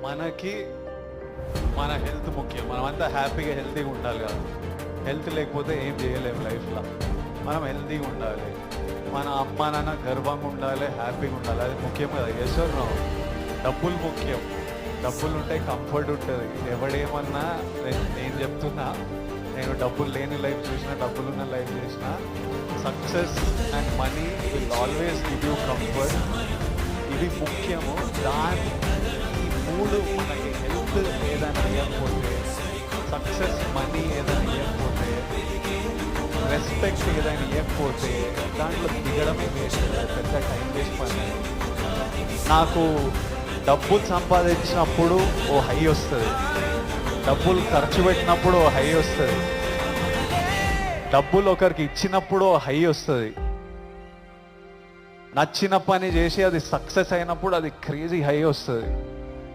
మనకి మన హెల్త్ ముఖ్యం. మనమంతా హ్యాపీగా హెల్తీగా ఉండాలి కదా. హెల్త్ లేకపోతే ఏం చేయలేము లైఫ్లో. మనం హెల్తీగా ఉండాలి, మన అమ్మ నాన్న గర్వంగా ఉండాలి, హ్యాపీగా ఉండాలి. అది ముఖ్యం కదా. ఎస్ఆర్ డబ్బులు ముఖ్యం. డబ్బులు ఉంటే కంఫర్ట్ ఉంటుంది. ఎవడేమన్నా నేను చెప్తున్నా, నేను డబ్బులు లేని లైఫ్ చూసిన, డబ్బులున్న లైఫ్ చేసిన, success and money will always give you comfort. ఇది ముఖ్యము. దాని ఈ మూడు మనకి హెల్త్ ఏదైనా ఇవ్వకపోతే, సక్సెస్ మనీ ఏదైనా ఇవ్వకపోతే, రెస్పెక్ట్ ఏదైనా ఇవ్వకపోతే దాంట్లో దిగడమే వేస్ట్. పెద్ద టైం వేస్ట్ పని. నాకు డబ్బులు సంపాదించినప్పుడు ఓ హై వస్తుంది, డబ్బులు ఖర్చు పెట్టినప్పుడు ఓ హై వస్తుంది, డబ్బులు ఒకరికి ఇచ్చినప్పుడు ఓ హై వస్తుంది, నచ్చిన పని చేసి అది సక్సెస్ అయినప్పుడు అది క్రేజీ హై వస్తుంది.